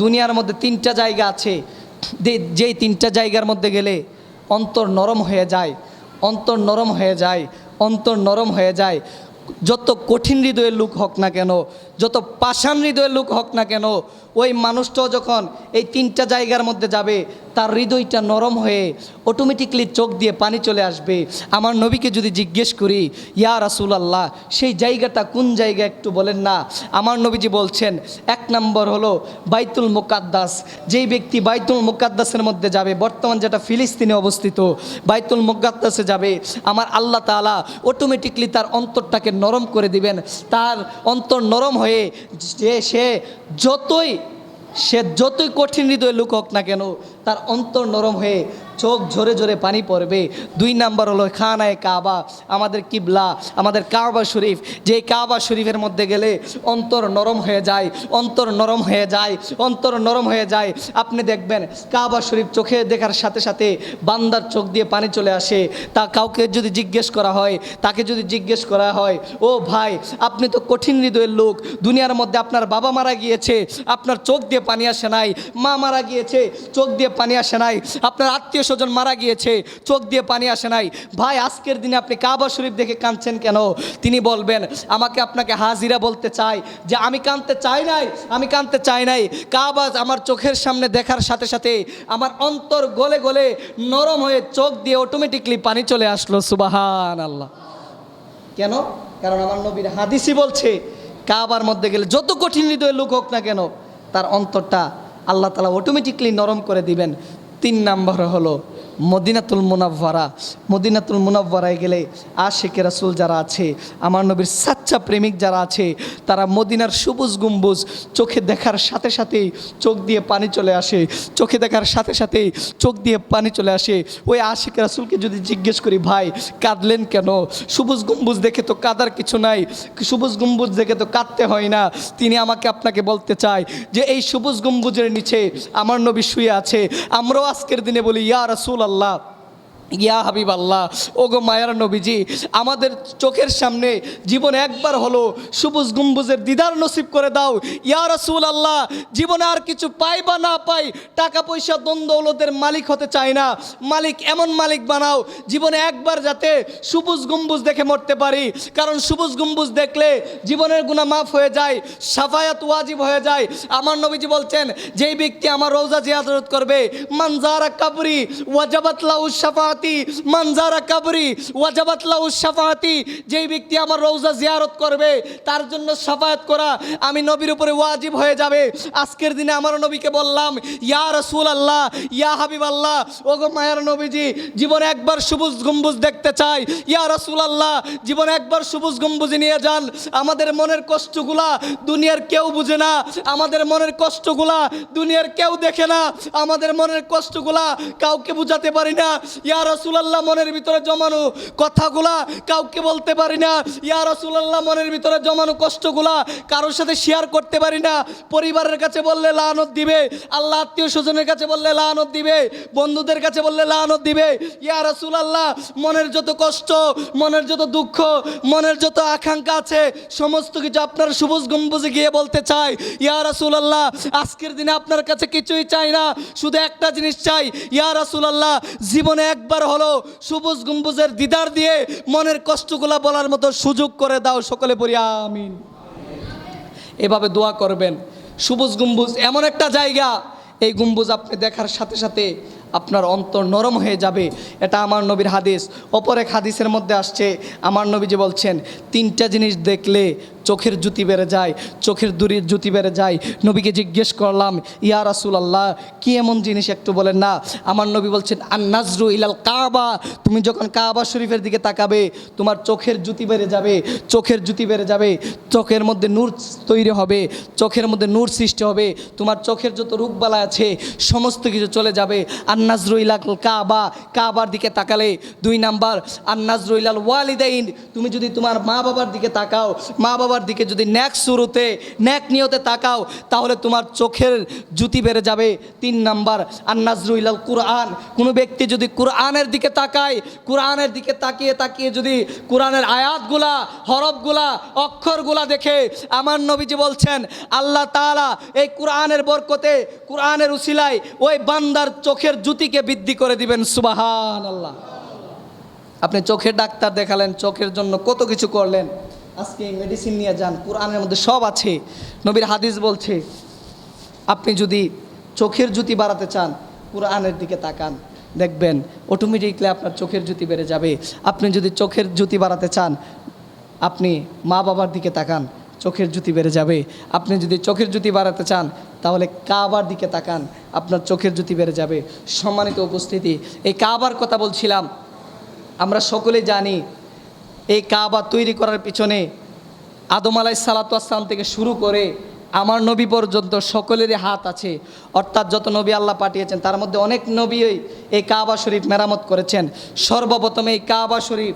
দুনিয়ার মধ্যে তিনটা জায়গা আছে, যেই তিনটা জায়গার মধ্যে গেলে অন্তর নরম হয়ে যায়, অন্তর নরম হয়ে যায়, অন্তর নরম হয়ে যায়। যত কঠিন হৃদয়ের লোক হোক না কেন, যত পাষাণ হৃদয়ের লোক হোক না কেন, ওই মানুষটাও যখন এই তিনটা জায়গার মধ্যে যাবে, তার হৃদয়টা নরম হয়ে অটোমেটিকলি চোখ দিয়ে পানি চলে আসবে। আমার নবীকে যদি জিজ্ঞেস করি, ইয়া রাসূলুল্লাহ, সেই জায়গাটা কোন জায়গা একটু বলেন না। আমার নবীজি বলছেন, এক নম্বর হলো বাইতুল মুকাদ্দাস। যেই ব্যক্তি বাইতুল মুকাদ্দাসের মধ্যে যাবে, বর্তমান যেটা ফিলিস্তিনে অবস্থিত, বাইতুল মুকাদ্দাসে যাবে, আমার আল্লাহ তাআলা অটোমেটিকলি তার অন্তরটাকে নরম করে দিবেন। তার অন্তর নরম হয়ে সে যতই কঠিন হৃদয়ের লোক হোক না কেন, তার অন্তর নরম হয়ে চোখ ঝরে ঝরে পানি পড়বে। দুই নাম্বার হলো খানায়ে কাবা, আমাদের কিবলা, আমাদের কাবা শরীফ। যে কাবা শরীফের মধ্যে গেলে অন্তর নরম হয়ে যায়, অন্তর নরম হয়ে যায়, অন্তর নরম হয়ে যায়। আপনি দেখবেন কাবা শরীফ চোখে দেখার সাথে সাথে বান্দার চোখ দিয়ে পানি চলে আসে। তা কাউকে যদি জিজ্ঞেস করা হয়, তাকে যদি জিজ্ঞেস করা হয়, ও ভাই, আপনি তো কঠিন হৃদয়ের লোক, দুনিয়ার মধ্যে আপনার বাবা মারা গিয়েছে, আপনার চোখ দিয়ে পানি আসে নাই, মা মারা গিয়েছে, চোখ দিয়ে পানি আসে নাই, আপনার আত্মীয় স্বজন মারা গিয়েছে, চোখ দিয়ে পানি আসে নাই, ভাই আজকের দিনে আপনি কাবা শরীফ দেখে কাঁদছেন কেন? তিনি বলবেন, আমাকে আপনাকে হাজিরা বলতে চাই যে আমি কাঁদতে চাই নাই, আমি কাঁদতে চাই নাই। কাবা আমার চোখের সামনে দেখার সাথে সাথে আমার অন্তর গলে গলে নরম হয়ে চোখ দিয়ে অটোমেটিকলি পানি চলে আসলো। সুবহানাল্লাহ। কেন? কারণ আমার নবীর হাদিসই বলছে, কাবার মধ্যে গেলে যত কঠিন হৃদয়ের লোক হোক না কেন, তার অন্তরটা আল্লাহ তাআলা অটোমেটিকলি নরম করে দিবেন। তিন নাম্বার হলো মদিনাতুল মুনাওয়ারা। মদিনাতুল মুনাওয়ারায় গেলে আশিকে রাসূল যারা আছে, আমার নবীর সাচ্চা প্রেমিক যারা আছে, তারা মদিনার সবুজ গম্বুজ চোখে দেখার সাথে সাথেই চোখ দিয়ে পানি চলে আসে, চোখে দেখার সাথে সাথেই চোখ দিয়ে পানি চলে আসে। ওই আশিকে রাসূলকে যদি জিজ্ঞেস করি, ভাই কাঁদলেন কেন? সবুজ গম্বুজ দেখে তো কাঁদার কিছু নাই, সবুজ গম্বুজ দেখে তো কাঁদতে হয় না। তিনি আমাকে আপনাকে বলতে চায় যে এই সবুজ গম্বুজের নিচে আমার নবী শুয়ে আছে। আমরাও আজকের দিনে বলি, ইয়া রাসূলুল্লাহ, ইয়া হাবিব আল্লাহ, ওগো মায়ার নবীজি, আমাদের চোখের সামনে জীবনে একবার হলো সবুজ গম্বুজের দিদার নসিব করে দাও। ইয়া রাসূলুল্লাহ, জীবনে আর কিছু পাই বা না পাই, টাকা পয়সা দ্বন্দ্ব দৌলতের মালিক হতে চাই না, মালিক এমন মালিক বানাও জীবনে একবার যাতে সবুজ গম্বুজ দেখে মরতে পারি। কারণ সবুজ গম্বুজ দেখলে জীবনের গুনাহ মাফ হয়ে যায়, শাফায়াত ওয়াজিব হয়ে যায়। আমার নবীজি বলছেন, যেই ব্যক্তি আমার রওজা জিয়ারত করবে, মানজারা কবরি ওয়াজাবাত লাহু শাফাআত, মানজারা কবরি ওয়াজাবাত লাহু শাফাআতি, যেই ব্যক্তি আমার রওজা জিয়ারত করবে তার জন্য শাফায়াত করা আমি নবীর উপরে ওয়াজিব হয়ে যাবে। আজকের দিনে আমার নবীকে বললাম, ইয়া রাসূলুল্লাহ, ইয়া হাবিবাল্লাহ, ওগো মায়ার নবীজি, জীবনে একবার সবুজ গম্বুজ দেখতে চাই। ইয়া রাসূলুল্লাহ, জীবনে একবার সবুজ গম্বুজে নিয়ে যান। আমাদের মনের কষ্টগুলা দুনিয়ার কেউ বুঝে না, আমাদের মনের কষ্টগুলা দুনিয়ার কেউ দেখে না, আমাদের মনের কষ্টগুলা কাউকে বুঝাতে পারি না। ইয়া রাসূলুল্লাহ, মনের ভিতরে জমানো কথাগুলা কাউকে বলতে পারি না। ইয়া রাসূলুল্লাহ, মনের ভিতরে জমানো কষ্টগুলা কারোর সাথে শেয়ার করতে পারি না। পরিবারের কাছে বললে লানত দিবে, আল্লাহ আত্মীয় স্বজনের কাছে বললে লানত দিবে, বন্ধুদের কাছে বললে লানত দিবে। ইয়া রাসূলুল্লাহ, মনের যত কষ্ট, মনের যত দুঃখ, মনের যত আকাঙ্ক্ষা আছে, সমস্ত কিছু আপনার সবুজ গম্বুজে গিয়ে বলতে চাই। ইয়া রাসূলুল্লাহ, আজকের দিনে আপনার কাছে কিছুই চাই না, শুধু একটা জিনিস চাই। ইয়া রাসূলুল্লাহ, জীবনে একবার হলো সবুজ গম্বুজের দিদার দিয়ে মনের কষ্টগুলা বলার মতো সুযোগ করে দাও। সকলে পড়ি আমিন। এভাবে দোয়া করবেন। সবুজ গম্বুজ এমন একটা জায়গা, এই গম্বুজ আপনি দেখার সাথে সাথে আপনার অন্তর নরম হয়ে যাবে। এটা আমার নবীর হাদিস। অপর এক হাদিসের মধ্যে আসছে, আমার নবীজি বলছেন, তিনটা জিনিস দেখলে চোখের জ্যোতি বেড়ে যায়, চোখের দূরের জ্যোতি বেড়ে যায়। নবীকে জিজ্ঞেস করলাম, ইয়া রাসূলুল্লাহ, কি এমন জিনিস একটু বলেন না। আমার নবী বলছেন, আন নাজরু ইলাল কাবা, তুমি যখন কাবা শরীফের দিকে তাকাবে তোমার চোখের জ্যোতি বেড়ে যাবে, চোখের জ্যোতি বেড়ে যাবে, চোখের মধ্যে নূর তৈরি হবে, চোখের মধ্যে নূর সৃষ্টি হবে, তোমার চোখের যত রোগবালা আছে সমস্ত কিছু চলে যাবে। আন নাজরু ইলাল কাবা, কাবার দিকে তাকালে। দুই নাম্বার, আন নাজরু ইলাল ওয়ালিদাইন, তুমি যদি তোমার মা বাবার দিকে তাকাও, মা বাবার কাবার দিকে যদি ন্যাক শুরুতে ন্যাক নিয়তে তাকাও তাহলে তোমার চোখের জ্যোতি বেড়ে যাবে। 3 নাম্বার আন-নাজরু ইলাল কুরআন, কোনো ব্যক্তি যদি কুরআনের দিকে তাকায়, কুরআনের দিকে তাকিয়ে তাকিয়ে যদি কুরআনের আয়াতগুলা, হরফগুলা, অক্ষরগুলা দেখে, আমার নবীজি বলছেন আল্লাহ তাআলা এই কুরআনের বরকতে, কুরআনের উসিলায় ওই বান্দার চোখের জ্যোতিকে বৃদ্ধি করে দিবেন। সুবহানাল্লাহ। আপনি চোখের ডাক্তার দেখালেন, চোখের জন্য কত কিছু করলেন, আজকে এই মেডিসিন নিয়ে যান, কুরআনের মধ্যে সব আছে। নবীর হাদিস বলছে আপনি যদি চোখের জ্যোতি বাড়াতে চান কুরআনের দিকে তাকান, দেখবেন অটোমেটিকলি আপনার চোখের জ্যোতি বেড়ে যাবে। আপনি যদি চোখের জ্যোতি বাড়াতে চান আপনি মা বাবার দিকে তাকান, চোখের জ্যোতি বেড়ে যাবে। আপনি যদি চোখের জ্যোতি বাড়াতে চান তাহলে কাবার দিকে তাকান, আপনার চোখের জ্যোতি বেড়ে যাবে। সম্মানিত উপস্থিতি, এই কাবার কথা বলছিলাম। আমরা সকলে জানি এই কাবা তৈরি করার পিছনে আদম আলাইহিস সালাতু ওয়াস সালাম থেকে শুরু করে আমার নবী পর্যন্ত সকলেরই হাত আছে। অর্থাৎ যত নবী আল্লাহ পাঠিয়েছেন তার মধ্যে অনেক নবী এই কাবা শরীফ মেরামত করেছেন। সর্বপ্রথম এই কাবা শরীফ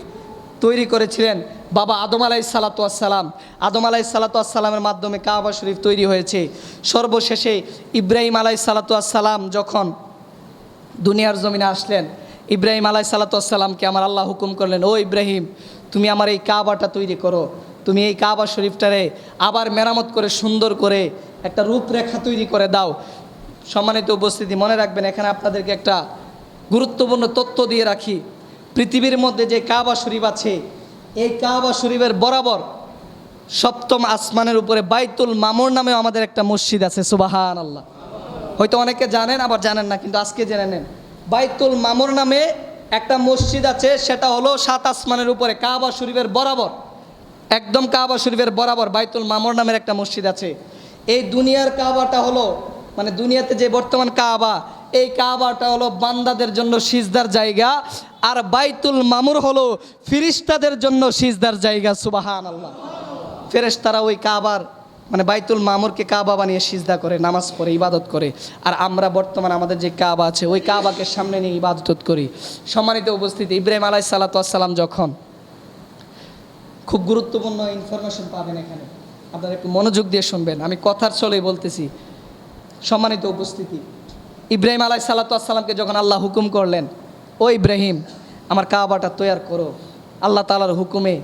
তৈরি করেছিলেন বাবা আদম আলাইহিস সালাতু ওয়াস সালাম। আদম আলাইহিস সালাতু ওয়াস সালামের মাধ্যমে কাবা শরীফ তৈরি হয়েছে। সর্বশেষে ইব্রাহিম আলাইহিস সালাতু ওয়াস সালাম যখন দুনিয়ার জমিনে আসলেন, ইব্রাহিম আলাইহিস সালাতু ওয়াস সালামকে আমার আল্লাহ হুকুম করলেন, ও ইব্রাহিম তুমি আমার এই কাবাটা তৈরি করো, তুমি এই কাবা শরীফটারে আবার মেরামত করে সুন্দর করে একটা রূপরেখা তৈরি করে দাও। সম্মানিত উপস্থিতি, মনে রাখবেন এখানে আপনাদেরকে একটা গুরুত্বপূর্ণ তথ্য দিয়ে রাখি। পৃথিবীর মধ্যে যে কাবা শরীফ আছে এই কাবা শরীফের বরাবর 7ম আসমানের উপরে বাইতুল মামুর নামে আমাদের একটা মসজিদ আছে। সুবহানাল্লাহ। হয়তো অনেকে জানেন আবার জানেন না, কিন্তু আজকে জেনে নেন বাইতুল মামুর নামে একটা মসজিদ আছে, সেটা হলো 7 আসমানের উপরে কাবা শরীফের বরাবর, একদম কাবা শরীফের বরাবর বাইতুল মামুর নামের একটা মসজিদ আছে। এই দুনিয়ার কাবাটা হলো মানে দুনিয়াতে যে বর্তমান কাবা, এই কাবাটা হলো বান্দাদের জন্য সিজদার জায়গা, আর বাইতুল মামুর হলো ফেরেশতাদের জন্য সিজদার জায়গা। সুবহানাল্লাহ। ফেরেশতারা ওই কাবার মানে বাইতুল মামুরকে কাবা বানিয়ে সিজদা করে, নামাজ পড়ে, ইবাদত করে। আর আমরা বর্তমানে আমাদের যে কাবা আছে ওই কাবাকে সামনে নিয়ে ইবাদত করি। সম্মানিত উপস্থিতি, ইব্রাহিম আলাইহিস সালাতু ওয়াস সালাম যখন, খুব গুরুত্বপূর্ণ ইনফরমেশন পাবেন এখানে, আপনারা একটু মনোযোগ দিয়ে শুনবেন, আমি কথার চলেই বলতেছি। সম্মানিত উপস্থিতি, ইব্রাহিম আলাইহিস সালাতু ওয়াস সালামকে যখন আল্লাহ হুকুম করলেন, ও ইব্রাহিম আমার কাবাটা তৈরি করো, আল্লাহ তাআলার হুকুমে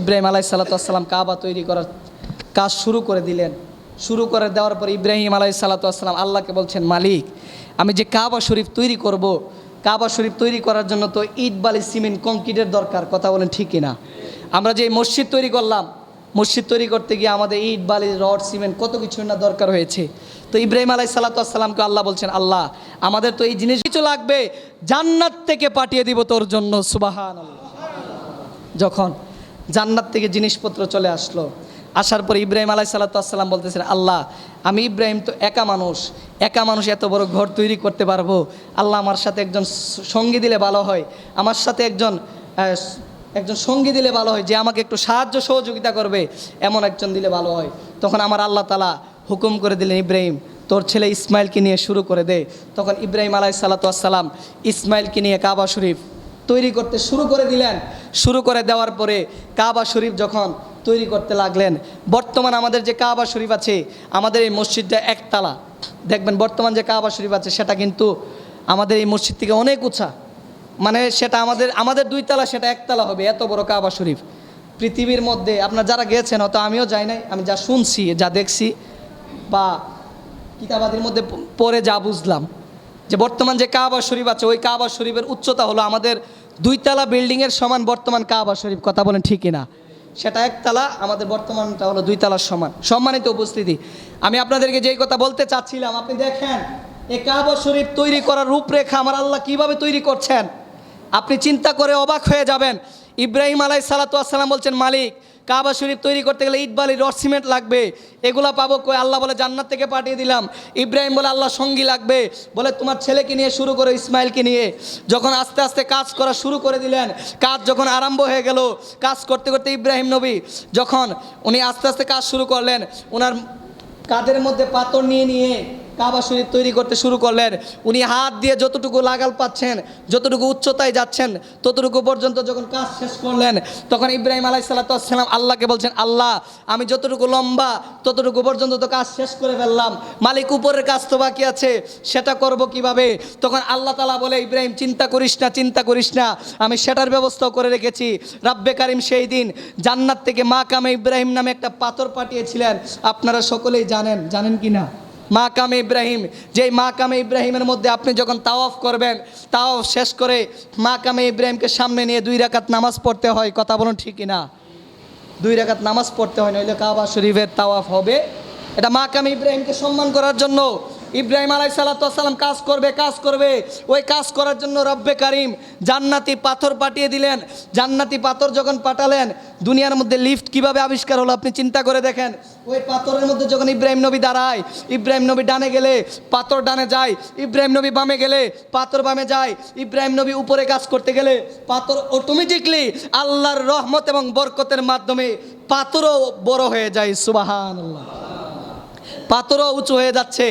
ইব্রাহিম আলাইহিস সালাতু ওয়াস সালাম কাবা তৈরি করার কাজ শুরু করে দিলেন। শুরু করে দেওয়ার পর ইব্রাহিম আলাইহিস সালাতু ওয়াস সালাম আল্লাহকে বলছেন, মালিক আমি যে কাবা শরীফ তৈরি করব, কাবা শরীফ তৈরি করার জন্য তো ইট বালি সিমেন্ট কংক্রিটের দরকার, কথা বলেন ঠিক কিনা? আমরা যে মসজিদ তৈরি করলাম, মসজিদ তৈরি করতে গিয়ে আমাদের ইট বালি রড সিমেন্ট কত কিছু না দরকার হয়েছে। তো ইব্রাহিম আলাইহিস সালাতু ওয়াস সালামকে আল্লাহ বলছেন, আল্লাহ আমাদের তো এই জিনিস কিছু লাগবে, জান্নাত থেকে পাঠিয়ে দিব তোর জন্য। সুবহানাল্লাহ। যখন জান্নাত থেকে জিনিসপত্র চলে আসলো, আসার পর ইব্রাহিম আলাইহিস সালাতু ওয়াস সালাম বলতেছেন, আল্লাহ আমি ইব্রাহিম তো একা মানুষ এত বড় ঘর তৈরি করতে পারবো? আল্লাহ আমার সাথে একজন সঙ্গী দিলে ভালো হয়, আমার সাথে একজন সঙ্গী দিলে ভালো হয়, যে আমাকে একটু সাহায্য সহযোগিতা করবে, এমন একজন দিলে ভালো হয়। তখন আমার আল্লাহ তাআলা হুকুম করে দিলেন, ইব্রাহিম তোর ছেলে ইসমাইলকে নিয়ে শুরু করে দে। তখন ইব্রাহিম আলাইহিস সালাতু ওয়াস সালাম ইসমাইলকে নিয়ে কাবা শরীফ তৈরি করতে শুরু করে দিলেন। শুরু করে দেওয়ার পরে কাবা শরীফ যখন তৈরি করতে লাগলেন, বর্তমান আমাদের যে কাবা শরীফ আছে, আমাদের এই মসজিদটা একতলা, দেখবেন বর্তমান যে কাবা শরীফ আছে সেটা কিন্তু আমাদের এই মসজিদ থেকে অনেক উঁচা, মানে সেটা আমাদের 2 তলা, সেটা 1 তলা হবে, এত বড় কাবা শরীফ। পৃথিবীর মধ্যে আপনারা যারা গিয়েছেন, হয়তো আমিও যাই নাই, আমি যা শুনছি, যা দেখছি বা কিতাবাদির মধ্যে পড়ে যা বুঝলাম, যে বর্তমান যে কাবা শরীফ আছে ওই কাবা শরীফের উচ্চতা হলো আমাদের 2 তলা বিল্ডিংয়ের সমান বর্তমান কাবা শরীফ, কথা বলেন ঠিক কিনা? সেটা 1 তলা, আমাদের বর্তমানটা হলো 2 তলার সমান। সম্মানিত উপস্থিতি, আমি আপনাদেরকে যেই কথা বলতে চাচ্ছিলাম, আপনি দেখেন এই কাবা শরীফ তৈরি করার রূপরেখা আমার আল্লাহ কিভাবে তৈরি করছেন, আপনি চিন্তা করে অবাক হয়ে যাবেন। ইব্রাহিম আলাইহিস সালাতু ওয়াস সালাম বলছেন, মালিক কাবা শরীফ তৈরি করতে গেলে ইট বালি রড সিমেন্ট লাগবে, এগুলা পাবো কই? আল্লাহ বলে জান্নাত থেকে পাঠিয়ে দিলাম। ইব্রাহিম বলে আল্লাহ সঙ্গী লাগবে, বলে তোমার ছেলেকে নিয়ে শুরু করো, ইসমাইলকে নিয়ে। যখন আস্তে আস্তে কাজ করা শুরু করে দিলেন, কাজ যখন আরম্ভ হয়ে গেল, কাজ করতে করতে ইব্রাহিম নবী যখন উনি আস্তে আস্তে কাজ শুরু করলেন, ওনার কাঁধের মধ্যে পাথর নিয়ে কাবা শরীফ তৈরি করতে শুরু করলেন। উনি হাত দিয়ে যতটুকু লাগাল পাচ্ছেন, যতটুকু উচ্চতায় যাচ্ছেন, ততটুকু পর্যন্ত যখন কাজ শেষ করলেন, তখন ইব্রাহিম আলাইহিসসালাম আল্লাহকে বলছেন, আল্লাহ আমি যতটুকু লম্বা ততটুকু পর্যন্ত তো কাজ শেষ করে ফেললাম, মালিক উপরের কাজ তো বাকি আছে, সেটা করব কিভাবে? তখন আল্লাহ তাআলা বলে, ইব্রাহিম চিন্তা করিস না, আমি সেটার ব্যবস্থাও করে রেখেছি। রাব্বে কারিম সেই দিন জান্নাত থেকে মাকামে ইব্রাহিম নামে একটা পাথর পাঠিয়েছিলেন। আপনারা সকলেই জানেন কি না? মাকামে ইব্রাহিম, যেই মাকামে ইব্রাহিমের মধ্যে আপনি যখন তাওয়াফ করবেন, তাওয়াফ শেষ করে মাকামে ইব্রাহিমকে সামনে নিয়ে 2 রাকাত নামাজ পড়তে হয়। কথা বলুন ঠিক কি না? 2 রাকাত নামাজ পড়তে হয়, নইলে কাবা শরীফের তাওয়াফ হবে। এটা মাকামে ইব্রাহিমকে সম্মান করার জন্য ইব্রাহিম আলাইহিসসালাম কাজ করবে। ওই কাজ করার জন্য রব্বে কারিম জান্নাতি পাথর পাঠিয়ে দিলেন। জান্নাতি পাথর যখন পাঠালেন, দুনিয়ার মধ্যে লিফট কিভাবে আবিষ্কার হলো আপনি চিন্তা করে দেখেন। ওই পাথরের মধ্যে যখন ইব্রাহিম নবী দাঁড়ায়, ইব্রাহিম নবী ডানে গেলে পাথর ডানে যায়, ইব্রাহিম নবী বামে গেলে পাথর বামে যায়, ইব্রাহিম নবী উপরে কাজ করতে গেলে পাথর অটোমেটিকলি আল্লাহর রহমত এবং বরকতের মাধ্যমে পাথরও বড় হয়ে যায়। সুবহানাল্লাহ। পাথরও উঁচু হয়ে যাচ্ছে,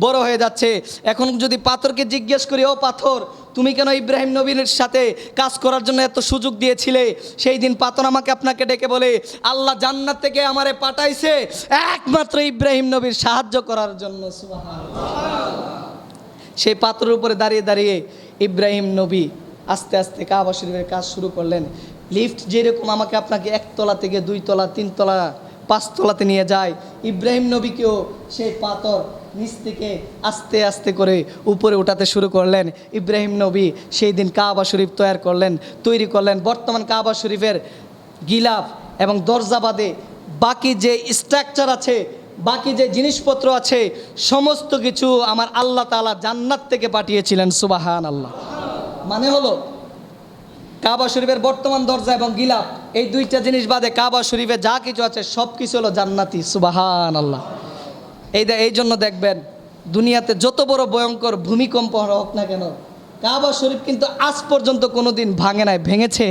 বড় হয়ে যাচ্ছে। এখন যদি পাথরকে জিজ্ঞেস করি, ও পাথর তুমি কেন ইব্রাহিম নবীর সাথে কাজ করার জন্য এত সুযোগ দিয়েছিলে? সেই দিন পাথর আপনাকে ডেকে বলে, আল্লাহ জান্নাত থেকে আমারে পাঠাইছে একমাত্র ইব্রাহিম নবীর সাহায্য করার জন্য। সুবহানাল্লাহ। সেই পাথরের উপরে দাঁড়িয়ে ইব্রাহিম নবী আস্তে আস্তে কাবা শরীফের কাজ শুরু করলেন। লিফট যেরকম আপনাকে 1 তলা থেকে 2 তলা 3 তলা 5 তলাতে নিয়ে যায়, ইব্রাহিম নবীকেও সেই পাথর নিচ থেকে আস্তে আস্তে করে উপরে উঠাতে শুরু করলেন। ইব্রাহিম নবী সেই দিন কাবা শরীফ তৈরি করলেন। বর্তমান কাবা শরীফের গিলাফ এবং দরজা বাদে বাকি যে স্ট্রাকচার আছে, বাকি যে জিনিসপত্র আছে, সমস্ত কিছু আমার আল্লাহ তাআলা জান্নাত থেকে পাঠিয়েছিলেন। সুবহানাল্লাহ। মানে হলো কাবা শরীফের বর্তমান দরজা এবং গিলাফ, এই 2টা জিনিস বাদে কাবা শরীফে যা কিছু আছে সব কিছু হলো জান্নাতি। সুবহানাল্লাহ। এই জন্য দেখবেন দুনিয়াতে যত বড় ভয়ঙ্কর ভূমিকম্প হোক না কেন, কাবা শরীফ কিন্তু আজ পর্যন্ত কোনো দিন ভাঙে নাই। ভেঙেছে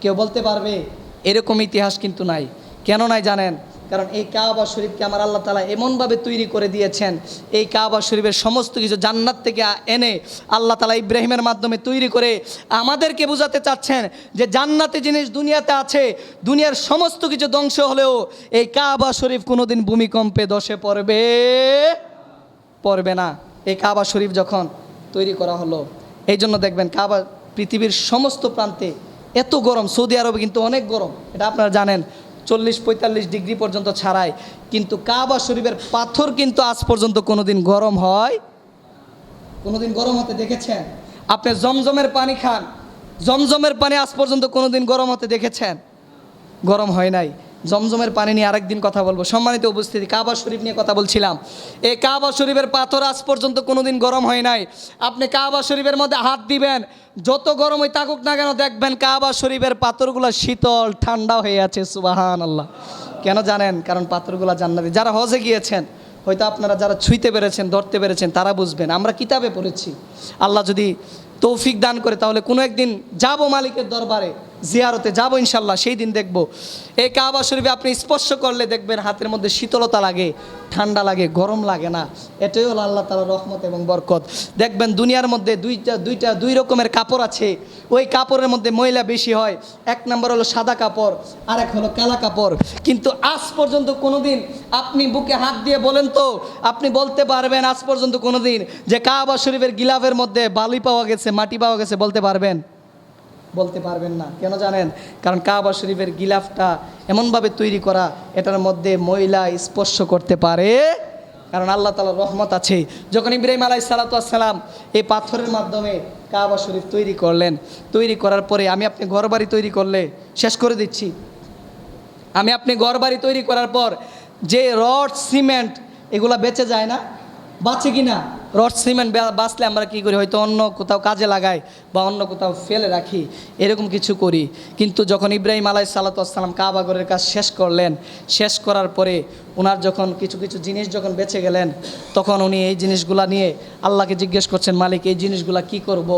কেউ বলতে পারবে? এরকম ইতিহাস কিন্তু নাই। কেন নাই জানেন? কারণ এই কাবা শরীফকে আমার আল্লাহ তাআলা এমনভাবে তৈরি করে দিয়েছেন, এই কাবা শরীফের সমস্ত কিছু জান্নাত থেকে এনে আল্লাহ তাআলা ইব্রাহিমের মাধ্যমে তৈরি করে আমাদেরকে বোঝাতে চাচ্ছেন যে জান্নাতি জিনিস দুনিয়াতে আছে। দুনিয়ার সমস্ত কিছু ধ্বংস হলেও এই কাবা শরীফ কোনোদিন ভূমিকম্পে ধসে পড়বে না। এই কাবা শরীফ যখন তৈরি করা হলো, এই জন্য দেখবেন কাবা পৃথিবীর সমস্ত প্রান্তে এত গরম, সৌদি আরবে কিন্তু অনেক গরম, এটা আপনারা জানেন, 40-45 ডিগ্রি পর্যন্ত ছাড়ায়। কিন্তু কাবা শরীফের পাথর কিন্তু আজ পর্যন্ত কোনোদিন গরম হতে দেখেছেন? আপনি জমজমের পানি খান, জমজমের পানি আজ পর্যন্ত কোনোদিন গরম হতে দেখেছেন? গরম হয় নাই। জমজমের পানি নিয়ে আরেকদিন কথা বলবো। সম্মানিত উপস্থিতি, কাবা শরীফ নিয়ে কথা বলছিলাম। এই কাবা শরীফের পাথর আজ পর্যন্ত কোনোদিন গরম হয় নাই। আপনি কাবা শরীফের মধ্যে হাত দিবেন, যত গরমই থাকুক না কেন দেখবেন কাবা শরীফের পাথরগুলো শীতল ঠান্ডা হয়ে আছে। সুবহানাল্লাহ। কেন জানেন? কারণ পাথরগুলো জান্নাতি। যারা হজে গিয়েছেন, হয়তো আপনারা যারা ছুঁইতে পেরেছেন, ধরতে পেরেছেন, তারা বুঝবেন। আমরা কিতাবে পড়েছি, আল্লাহ যদি তৌফিক দান করে তাহলে কোনো একদিন যাব মালিকের দরবারে, জিয়ারতে যাব ইনশাল্লাহ। সেই দিন দেখব এই কাবা শরীফে আপনি স্পর্শ করলে দেখবেন হাতের মধ্যে শীতলতা লাগে, ঠান্ডা লাগে, গরম লাগে না। এটাই হলো আল্লাহ তাআলার রহমত এবং বরকত। দেখবেন দুনিয়ার মধ্যে দুই রকমের কাপড় আছে। ওই কাপড়ের মধ্যে ময়লা বেশি হয়। 1 নম্বর হলো সাদা কাপড়, আর এক হলো কালা কাপড়। কিন্তু আজ পর্যন্ত কোনোদিন আপনি বুকে হাত দিয়ে বলেন তো, আপনি বলতে পারবেন আজ পর্যন্ত কোনোদিন যে কাবা শরীফের গিলাফের মধ্যে বালি পাওয়া গেছে, মাটি পাওয়া গেছে? বলতে পারবেন না। কেন জানেন? কারণ কাবা শরীফের গিলাফটা এমনভাবে তৈরি করা, এটার মধ্যে ময়লা স্পর্শ করতে পারে, কারণ আল্লাহ তাআলার রহমত আছে। যখন ইব্রাহিম আলাইহিসসালাম এই পাথরের মাধ্যমে কাবা শরীফ তৈরি করলেন, তৈরি করার পরে আমি আপনি ঘরবাড়ি তৈরি করলে, শেষ করে দিচ্ছি, আমি আপনি ঘরবাড়ি তৈরি করার পর যে রড সিমেন্ট এগুলা বেঁচে যায় না? বাঁচে কি না? রড সিমেন্ট বাঁচলে আমরা কী করি? হয়তো অন্য কোথাও কাজে লাগাই বা অন্য কোথাও ফেলে রাখি, এরকম কিছু করি। কিন্তু যখন ইব্রাহিম আলাইহিসসালাম কাবা ঘরের কাজ শেষ করলেন, শেষ করার পরে ওনার যখন কিছু জিনিস যখন বেঁচে গেলেন, তখন উনি এই জিনিসগুলা নিয়ে আল্লাহকে জিজ্ঞেস করছেন, মালিক এই জিনিসগুলা কি করব।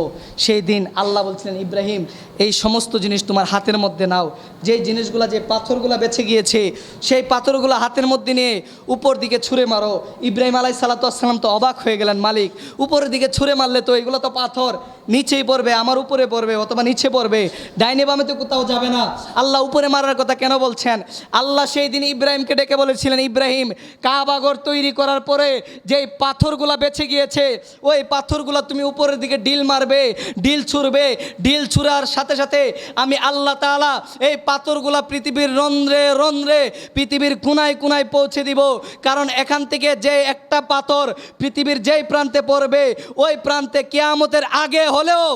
সেই দিন আল্লাহ বলছিলেন, ইব্রাহিম এই সমস্ত জিনিস তোমার হাতের মধ্যে নাও। যেই জিনিসগুলা, যে পাথরগুলা বেঁচে গিয়েছে, সেই পাথরগুলো হাতের মধ্যে নিয়ে উপর দিকে ছুঁড়ে মারো। ইব্রাহিম আলাইহিসসালাতু ওয়াসসালাম তো অবাক হয়ে গেলেন, মালিক উপরের দিকে ছুঁড়ে মারলে তো এগুলো তো পাথর নিচেই পড়বে, আমার উপরে পড়বে অথবা নিচে পড়বে, ডাইনে বামে তো কোথাও যাবে না। আল্লাহ উপরে মারার কথা কেন বলছেন? আল্লাহ সেই দিন ইব্রাহিমকে ডেকে বলেছিলেন, ইব্রাহিম কাবাঘর তৈরি করার পরে যেই পাথরগুলা বেঁচে গিয়েছে, ওই পাথরগুলা তুমি উপরের দিকে ডিল মারবে, ডিল ছুঁড়বে। ডিল ছুঁড়ার সাথে সাথে আমি আল্লাহ তাআলা এই পাথরগুলা পৃথিবীর রন্ধ্রে রন্ধ্রে, পৃথিবীর কোনায় কোনায় পৌঁছে দিব। কারণ এখান থেকে যে একটা পাথর পৃথিবীর যেই প্রান্তে পড়বে, ওই প্রান্তে কিয়ামতের আগে হলেও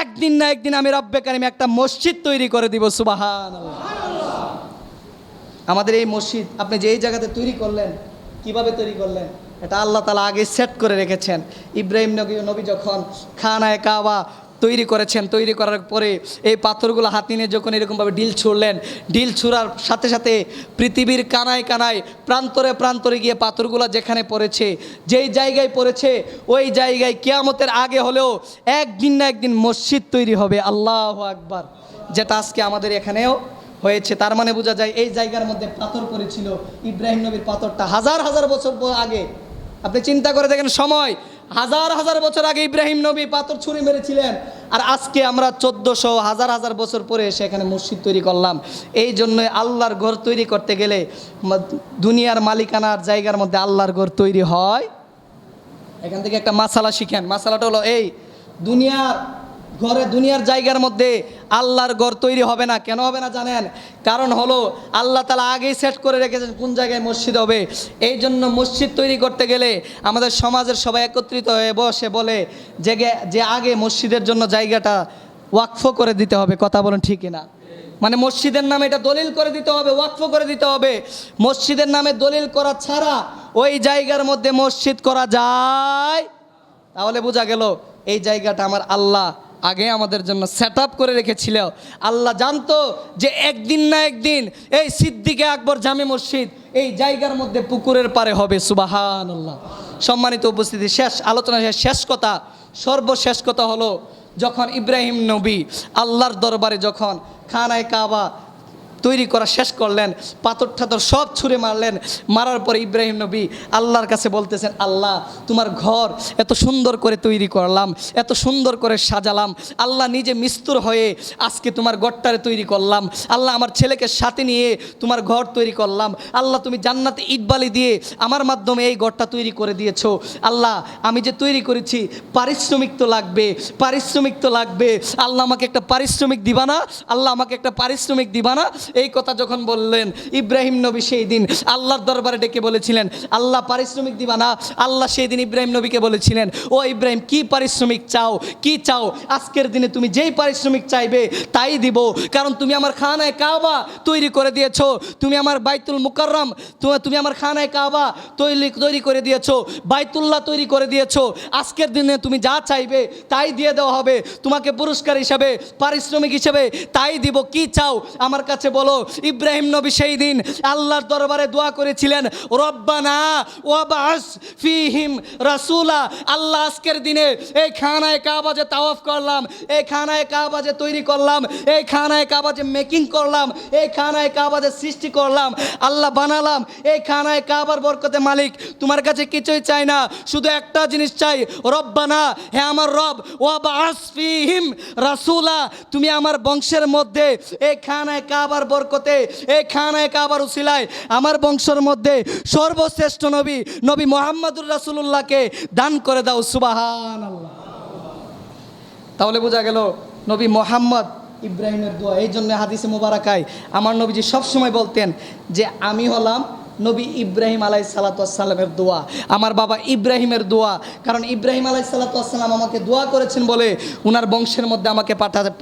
একদিন না একদিন আমি রব্বে কারিম একটা মসজিদ তৈরি করে দিব। সুবহানাল্লাহ। আমাদের এই মসজিদ আপনি যেই জায়গাতে তৈরি করলেন, কিভাবে তৈরি করলেন? এটা আল্লাহ তাআলা আগে সেট করে রেখেছেন। ইব্রাহিম নবী যখন খানায়ে কাবা তৈরি করেছেন, তৈরি করার পরে এই পাথরগুলো হাতে নিয়ে যখন এরকমভাবে ডিল ছুঁড়লেন, ডিল ছুঁড়ার সাথে সাথে পৃথিবীর কানায় কানায়, প্রান্তরে প্রান্তরে গিয়ে পাথরগুলো যেখানে পড়েছে, যেই জায়গায় পড়েছে, ওই জায়গায় কিয়ামতের আগে হলেও একদিন না একদিন মসজিদ তৈরি হবে। আল্লাহু আকবার। যেটা আজকে আমাদের এখানেও হয়েছে। তার মানে বোঝা যায় এই জায়গার মধ্যে পাথর পড়েছিল, ইব্রাহিম নবীর পাথরটা হাজার হাজার বছর আগে। আপনি চিন্তা করে দেখেন, সময় হাজার হাজার বছর আগে ইব্রাহিম নবী পাথর ছুঁড়ে মেরেছিলেন, আর আজকে আমরা 1400 হাজার হাজার বছর পরে এসে এখানে মসজিদ তৈরি করলাম। এই জন্যই আল্লাহর ঘর তৈরি করতে গেলে দুনিয়ার মালিকানার জায়গার মধ্যে আল্লাহর ঘর তৈরি হয়। এখান থেকে একটা মাসালা শিখেন। মাসালাটা হলো এই, দুনিয়ার জায়গার মধ্যে আল্লাহর ঘর তৈরি হবে না। কেন হবে না জানেন? কারণ হলো আল্লাহ তাআলা আগেই সেট করে রেখেছেন কোন জায়গায় মসজিদ হবে। এই জন্য মসজিদ তৈরি করতে গেলে আমাদের সমাজের সবাই একত্রিত হয়ে বসে বলে যে আগে মসজিদের জন্য জায়গাটা ওয়াকফ করে দিতে হবে। কথা বলেন ঠিক না? মানে মসজিদের নামে এটা দলিল করে দিতে হবে, ওয়াকফ করে দিতে হবে। মসজিদের নামে দলিল করা ছাড়া ওই জায়গার মধ্যে মসজিদ করা যায়? তাহলে বোঝা গেল এই জায়গাটা আমার আল্লাহ আগে আমাদের জন্য সেট আপ করে রেখেছিল। আল্লাহ জানতো যে একদিন না একদিন এই সিদ্দিকে আকবর জামে মসজিদ এই জায়গার মধ্যে পুকুরের পারে হবে। সুবহানাল্লাহ। সম্মানিত উপস্থিতি, শেষ আলোচনা, শেষ কথা, সর্বশেষ কথা হলো, যখন ইব্রাহিম নবী আল্লাহর দরবারে যখন খানায়ে কাবা তৈরি করা শেষ করলেন, পাথর ঠাথর সব ছুঁড়ে মারলেন, মারার পরে ইব্রাহিম নবী আল্লাহর কাছে বলতেছেন, আল্লাহ তোমার ঘর এত সুন্দর করে তৈরি করলাম, এত সুন্দর করে সাজালাম, আল্লাহ নিজে মিস্তুর হয়ে আজকে তোমার ঘরটারে তৈরি করলাম, আল্লাহ আমার ছেলেকে সাথে নিয়ে তোমার ঘর তৈরি করলাম, আল্লাহ তুমি জান্নাতে ইটবালি দিয়ে আমার মাধ্যমে এই ঘরটা তৈরি করে দিয়েছো। আল্লাহ আমি যে তৈরি করেছি পারিশ্রমিক তো লাগবে, পারিশ্রমিক তো লাগবে, আল্লাহ আমাকে একটা পারিশ্রমিক দিবা না? আল্লাহ আমাকে একটা পারিশ্রমিক দিবা না? এই কথা যখন বললেন ইব্রাহিম নবী সেই দিন আল্লাহর দরবারে ডেকে বলেছিলেন, আল্লাহ পারিশ্রমিক দিবা না? আল্লাহ সেই দিন ইব্রাহিম নবীকে বলেছিলেন, ও ইব্রাহিম কি পারিশ্রমিক চাও, কি চাও? আজকের দিনে তুমি যেই পারিশ্রমিক চাইবে তাই দিব, কারণ তুমি আমার খানায়ে কাবা তৈরি করে দিয়েছো, তুমি আমার বাইতুল মুকাররম, তুমি আমার খানায়ে কাবা তৈরি করে দিয়েছো, বাইতুল্লাহ তৈরি করে দিয়েছো। আজকের দিনে তুমি যা চাইবে তাই দিয়ে দেওয়া হবে, তোমাকে পুরস্কার হিসাবে, পারিশ্রমিক হিসাবে তাই দিব। কি চাও আমার কাছে বলো। ইব্রাহিম নবী সেই দিন আল্লাহর দরবারে দোয়া করেছিলেন, রব্বানা ওয়াবাস ফিহিম রাসূলা। আল্লাহ আজকের দিনে এই খানায়ে কাবা যে তাওয়াফ করলাম, এই খানায়ে কাবা যে তৈরি করলাম, এই খানায়ে কাবা যে মেকিং করলাম, এই খানায়ে কাবা যে সৃষ্টি করলাম, আল্লাহ বানালাম, এই খানায়ে কাবার বরকতে মালিক তোমার কাছে কিছুই চাই না, শুধু একটা জিনিস চাই, রব্বানা, হে আমার রব, ওয়াবাস ফিহিম রাসূলা, তুমি আমার বংশের মধ্যে এই খানায়ে কাবার বরকতে, এই খানায়ে কাবার উসিলায় আমার বংশের মধ্যে সর্বশ্রেষ্ঠ নবী মুহাম্মদুর রাসূলুল্লাহকে দান করে দাও। সুবহানাল্লাহ। তাহলে বোঝা গেল নবী মুহাম্মদ ইব্রাহিমের দোয়া। এই জন্য হাদিসে মুবারাকায় আমার নবীজি সবসময় বলতেন যে আমি হলাম নবী ইব্রাহিম আলাইহিসসালামের দোয়া, আমার বাবা ইব্রাহিমের দোয়া। কারণ ইব্রাহিম আলাইহিসসালাম আমাকে দোয়া করেছেন বলে উনার বংশের মধ্যে আমাকে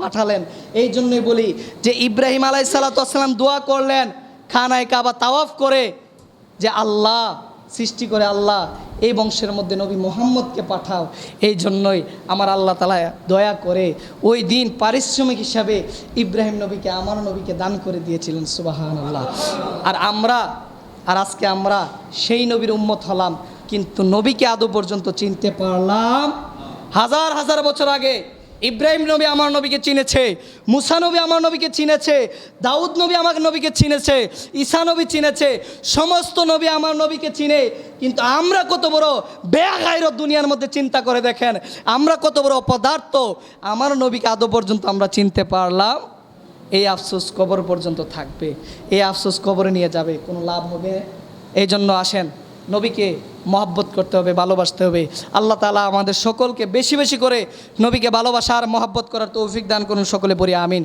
পাঠালেন। এই জন্যই বলি যে ইব্রাহিম আলাইহিসসালাম দোয়া করলেন খানায়ে কাবা তাওয়াফ করে, যে আল্লাহ সৃষ্টি করে, আল্লাহ এই বংশের মধ্যে নবী মুহাম্মদকে পাঠাও। এই জন্যই আমার আল্লাহ তাআলা দয়া করে ওই দিন পারিশ্রমিক হিসাবে ইব্রাহিম নবীকে, আমার নবীকে দান করে দিয়েছিলেন। সুবহানাল্লাহ। আর আজকে আমরা সেই নবীর উম্মত হলাম। কিন্তু নবীকে আদৌ পর্যন্ত চিনতে পারলাম। হাজার হাজার বছর আগে ইব্রাহিম নবী আমার নবীকে চিনেছে, মুসা নবী আমার নবীকে চিনেছে, দাউদ নবী আমার নবীকে চিনেছে, ঈসা নবী চিনেছে, সমস্ত নবী আমার নবীকে চিনে। কিন্তু আমরা কত বড় বেগাইরত দুনিয়ার মধ্যে, চিন্তা করে দেখেন আমরা কত বড় অপদার্থ, আমার নবীকে আদৌ পর্যন্ত আমরা চিনতে পারলাম। এই আফসোস কবর পর্যন্ত থাকবে, এই আফসোস কবরে নিয়ে যাবে, কোনো লাভ হবে। এই জন্য আসেন নবীকে মহব্বত করতে হবে, ভালোবাসতে হবে। আল্লাহ তাআলা আমাদের সকলকে বেশি বেশি করে নবীকে ভালোবাসা আর মহব্বত করার তৌফিক দান করুন। সকলে পড়ি আমিন।